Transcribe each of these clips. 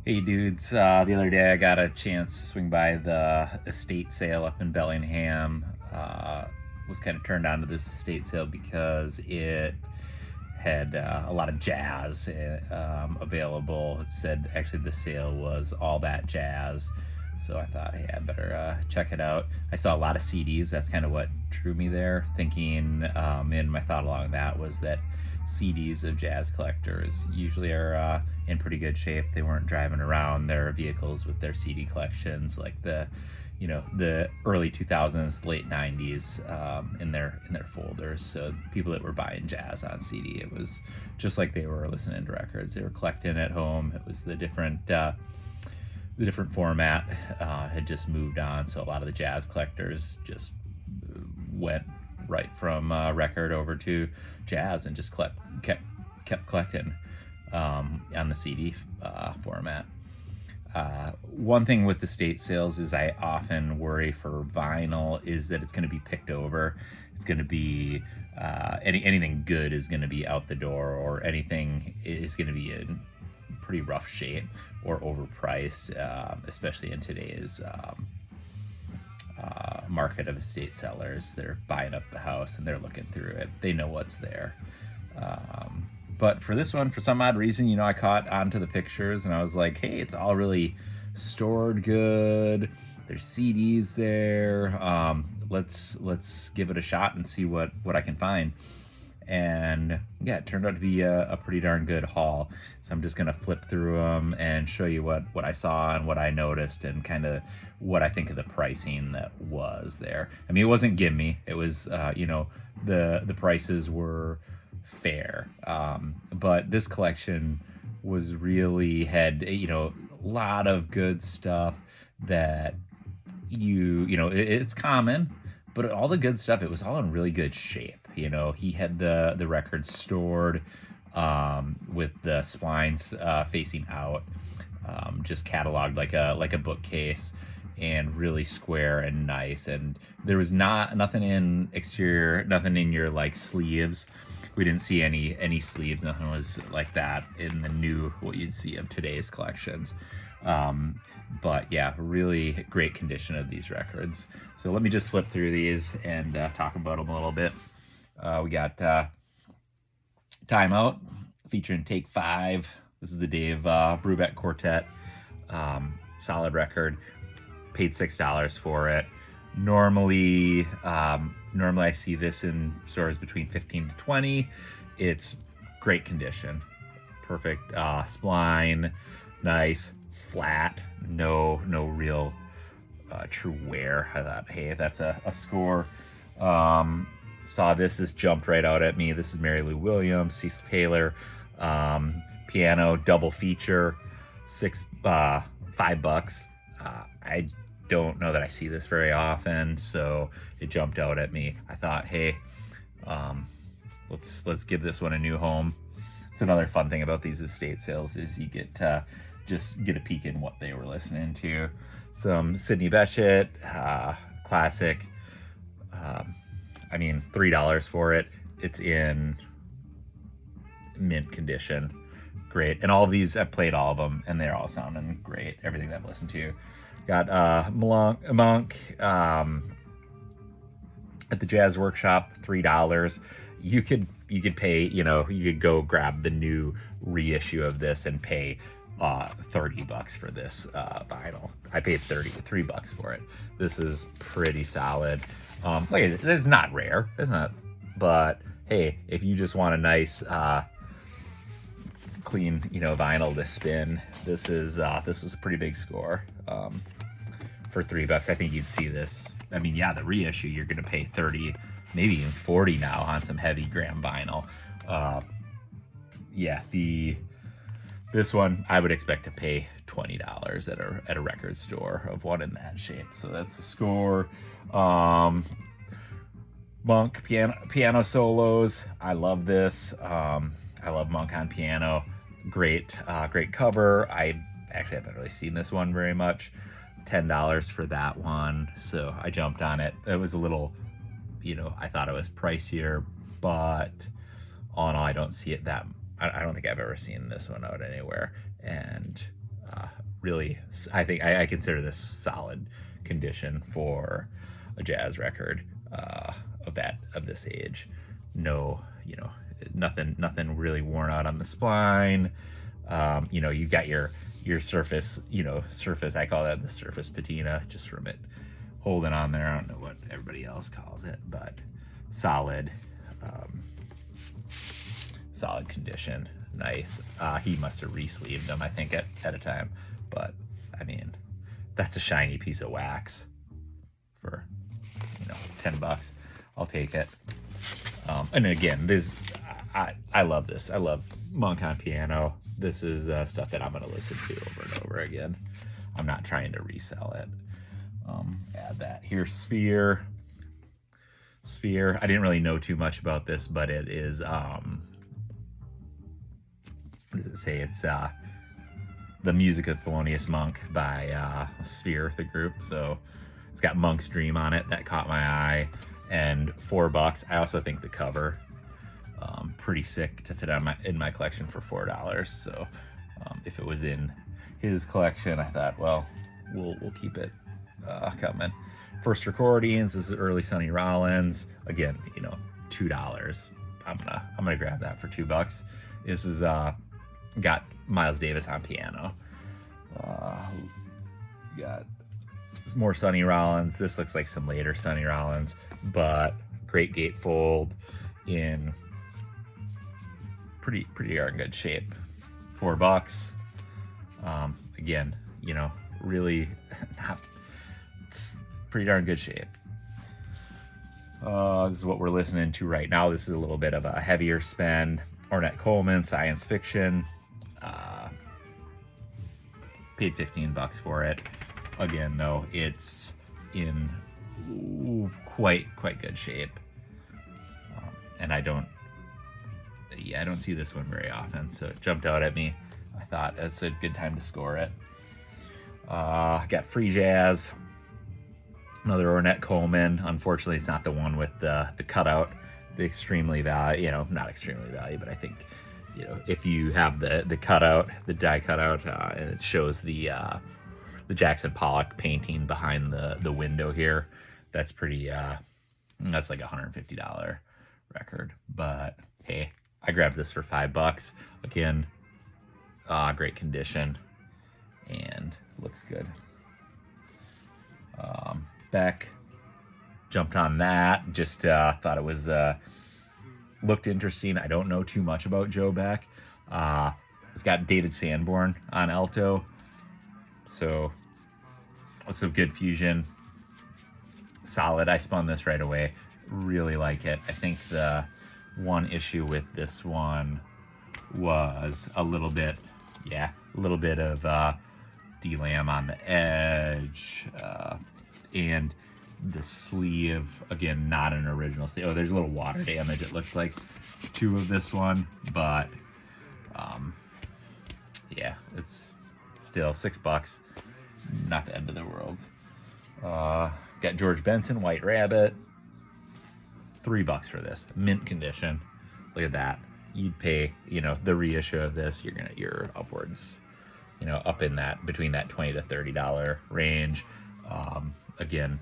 Hey dudes, the other day I got a chance to swing by the estate sale up in Bellingham. Was kind of turned on to this estate sale because it had a lot of jazz available. It said actually the sale was all that jazz. So I thought, hey, I better check it out. I saw a lot of CDs. That's kind of what drew me there. Thinking, and my thought along that was that CDs of jazz collectors usually are in pretty good shape. They weren't driving around their vehicles with their CD collections like the early 2000s, late 90s in their folders. So people that were buying jazz on CD, it was just like they were listening to records. They were collecting at home. It was the different format had just moved on, so a lot of the jazz collectors just went right from record over to jazz and just kept collecting on the CD format. One thing with estate sales is I often worry for vinyl is that it's going to be picked over. It's going to be anything good is going to be out the door, or anything is going to be in pretty rough shape or overpriced, especially in today's market of estate sellers. They're buying up the house and they're looking through it. They know what's there. But for this one, for some odd reason, I caught onto the pictures and I was like, hey, it's all really stored good. There's CDs there. Let's give it a shot and see what I can find. And yeah, it turned out to be a pretty darn good haul. So I'm just gonna flip through them and show you what I saw and what I noticed and kind of what I think of the pricing that was there. I mean, it wasn't gimme. It was, the prices were fair. But this collection was really had, a lot of good stuff that it's common, but all the good stuff, it was all in really good shape. He had the records stored with the splines facing out, just cataloged like a bookcase, and really square and nice. And there was nothing in exterior, nothing in your like sleeves. We didn't see any sleeves. Nothing was like that in what you'd see of today's collections. But yeah, really great condition of these records. So let me just flip through these and talk about them a little bit. We got Time Out featuring Take 5. This is the Dave Brubeck Quartet. Solid record. Paid $6 for it. Normally I see this in stores between 15 to 20. It's great condition. Perfect spline. Nice. Flat. No real true wear. I thought, hey, that's a score. Saw this jumped right out at me. This is Mary Lou Williams, Cecil Taylor, piano double feature, $5. I don't know that I see this very often, so it jumped out at me. I thought, hey, let's give this one a new home. It's another fun thing about these estate sales is you get to just get a peek in what they were listening to. Some Sidney Bechet, classic. $3 for it. It's in mint condition. Great. And all of these, I've played all of them, and they're all sounding great. Everything that I've listened to. Got Monk at the Jazz Workshop, $3. You could pay, you could go grab the new reissue of this and pay $30 for this vinyl. I paid $3 for it. This is pretty solid. It's not rare. It's not, but hey, if you just want a nice clean, vinyl to spin, this was a pretty big score. For $3, I think you'd see this. I mean, yeah, the reissue, you're gonna pay 30, maybe even 40 now on some heavy gram vinyl. This one I would expect to pay $20 at a record store of one in that shape. So that's the score. Monk piano solos. I love this. I love Monk on piano. Great cover. I actually haven't really seen this one very much. $10 for that one. So I jumped on it. It was a little, I thought it was pricier, but all in all, I don't see it that. I don't think I've ever seen this one out anywhere. And Really, I think I consider this solid condition for a jazz record of this age. No, nothing really worn out on the spline. You got your surface, surface. I call that the surface patina, just from it holding on there. I don't know what everybody else calls it, but solid, solid condition. Nice. He must have re-sleeved them, I think, at a time. But I mean, that's a shiny piece of wax for $10. I'll take it. And again, I love this. I love Monk on piano. This is stuff that I'm going to listen to over and over again. I'm not trying to resell it. Add that. Here's Sphere. I didn't really know too much about this, but it is, what does it say? It's the music of Thelonious Monk by Sphere, the group. So it's got Monk's Dream on it. That caught my eye. And $4. I also think the cover, pretty sick to fit in my collection for $4. So if it was in his collection, I thought, well, we'll keep it coming. First Recordings. This is early Sonny Rollins. Again, $2. I'm gonna grab that for $2. This is got Miles Davis on piano. Got some more Sonny Rollins. This looks like some later Sonny Rollins, but great gatefold in pretty darn good shape. $4. Again, really not. It's pretty darn good shape. This is what we're listening to right now. This is a little bit of a heavier spend. Ornette Coleman, Science Fiction. Paid $15 for it. Again, though, it's in quite good shape. And I don't see this one very often, so it jumped out at me. I thought it's a good time to score it. Got Free Jazz. Another Ornette Coleman. Unfortunately, it's not the one with the cutout, the extremely value, not extremely value, but I think, if you have the cutout, the die cutout, and it shows the Jackson Pollock painting behind the window here, that's pretty, that's like a $150 record. But hey, I grabbed this for $5. Again, great condition and looks good. Beck, jumped on that. Just thought it was looked interesting. I don't know too much about Joe Beck. It's got David Sanborn on alto, so some good fusion. Solid. I spun this right away. Really like it. I think the one issue with this one was a little bit of D-Lam on the edge, and the sleeve, again, not an original sleeve. Oh, there's a little water damage, it looks like, to of this one, but yeah, it's still $6. Not the end of the world. Got George Benson, White Rabbit. $3 for this. Mint condition. Look at that. You'd pay, the reissue of this, you're upwards, up in that, between that $20 to $30 range. Again,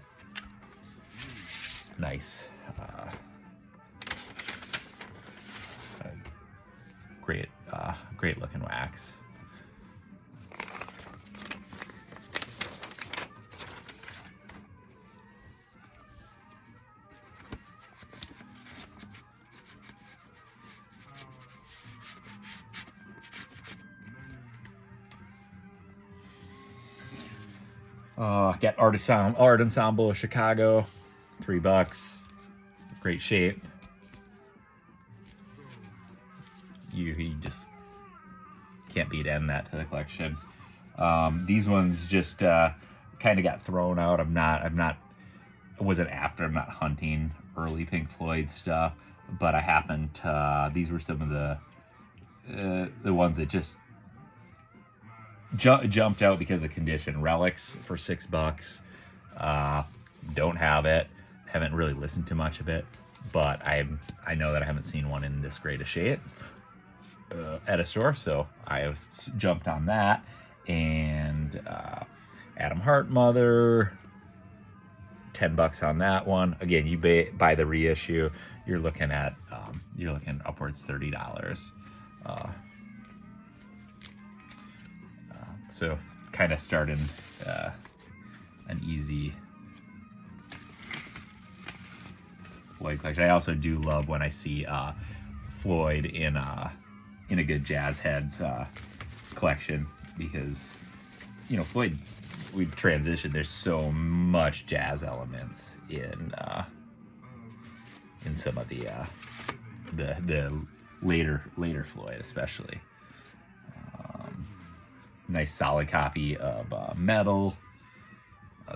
nice. Great looking wax. Got Art Ensemble of Chicago, $3. Great shape. You just can't beat adding that to the collection. These ones just kind of got thrown out. I'm not hunting early Pink Floyd stuff, but I happened to, these were some of the ones that just jumped out because of condition. Relics for $6. Don't have it. Haven't really listened to much of it, but I know that I haven't seen one in this great a shape at a store, so I have jumped on that. and Adam Hart Mother, $10 on that one. Again, you buy the reissue, you're looking upwards $30. So kind of starting an easy Floyd collection. I also do love when I see Floyd in a good Jazz Heads collection, because Floyd, we've transitioned. There's so much jazz elements in some of the later Floyd, especially. Nice solid copy of Metal.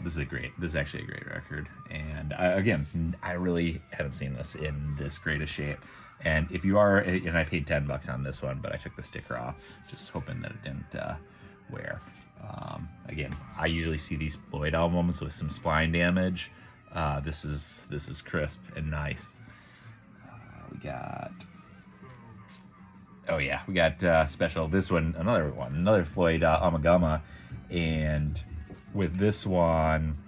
This is actually a great record, and again, I really haven't seen this in this great a shape. And if you are, and I paid $10 on this one, but I took the sticker off, just hoping that it didn't wear. Again, I usually see these Floyd albums with some spline damage. This is crisp and nice. We got special. This one, another Floyd Ummagumma, and with this one,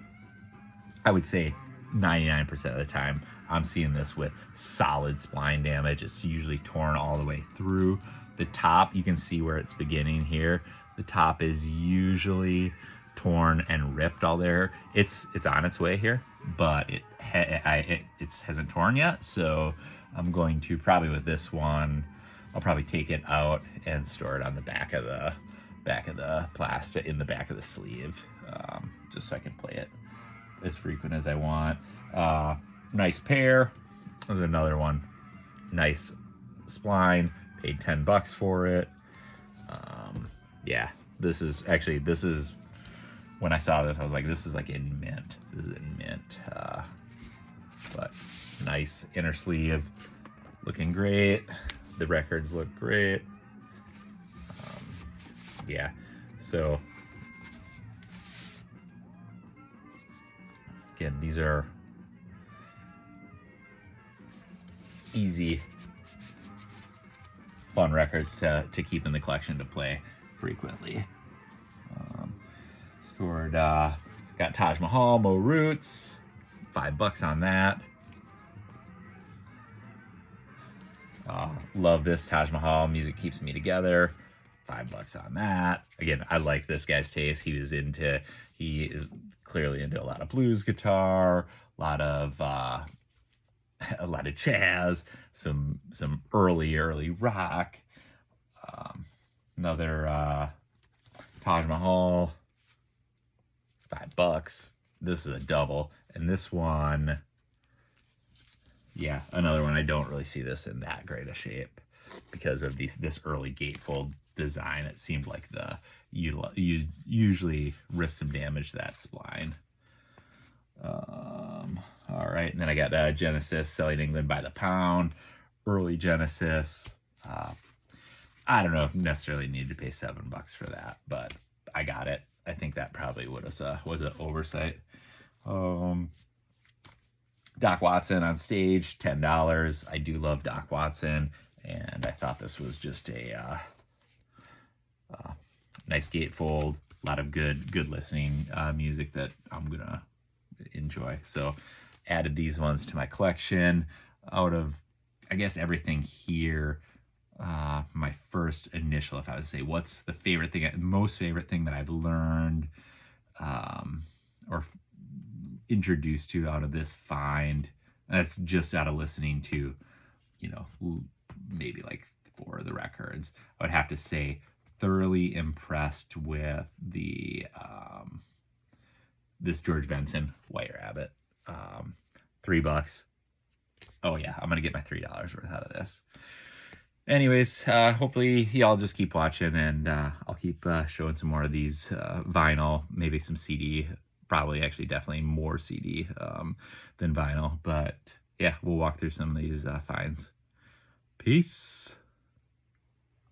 I would say 99% of the time I'm seeing this with solid spline damage. It's usually torn all the way through. The top, you can see where it's beginning here. The top is usually torn and ripped all there. It's on its way here, but it hasn't torn yet. So I'm going to probably, with this one, I'll probably take it out and store it on the back of the plastic, in the back of the sleeve, just so I can play it as frequent as I want. Nice pair. There's another one. Nice spline. Paid $10 for it. Yeah, this is when I saw this, I was like, this is like in mint. This is in mint. But nice inner sleeve, looking great. The records look great. Yeah, so again, these are easy, fun records to keep in the collection to play frequently. Scored, got Taj Mahal, Mo Roots, $5 on that. Love this Taj Mahal, Music Keeps Me Together, $5 on that. Again, I like this guy's taste. He is clearly into a lot of blues guitar, a lot of jazz, some early rock. Another Taj Mahal, $5. This is a double, and this one, yeah, another one. I don't really see this in that great a shape because of this early gatefold design. It seemed like usually risk some damage to that spline. All right, and then I got Genesis, Selling England by the Pound, early Genesis. I don't know if necessarily needed to pay $7 for that, but I got it. I think that probably was an oversight. Doc Watson on stage, $10. I do love Doc Watson, and I thought this was just a nice gatefold. A lot of good listening music that I'm gonna enjoy. So added these ones to my collection. Out of, I guess, everything here, my first initial, if I was to say, what's the most favorite thing that I've learned or introduced to out of this find, and that's just out of listening to, maybe like 4 of the records, I would have to say thoroughly impressed with the this George Benson White Rabbit. $3. Oh yeah, I'm gonna get my $3 worth out of this. Anyways, hopefully y'all just keep watching, and I'll keep showing some more of these vinyl, maybe some CD, probably actually definitely more CD than vinyl, but yeah, we'll walk through some of these finds. Peace.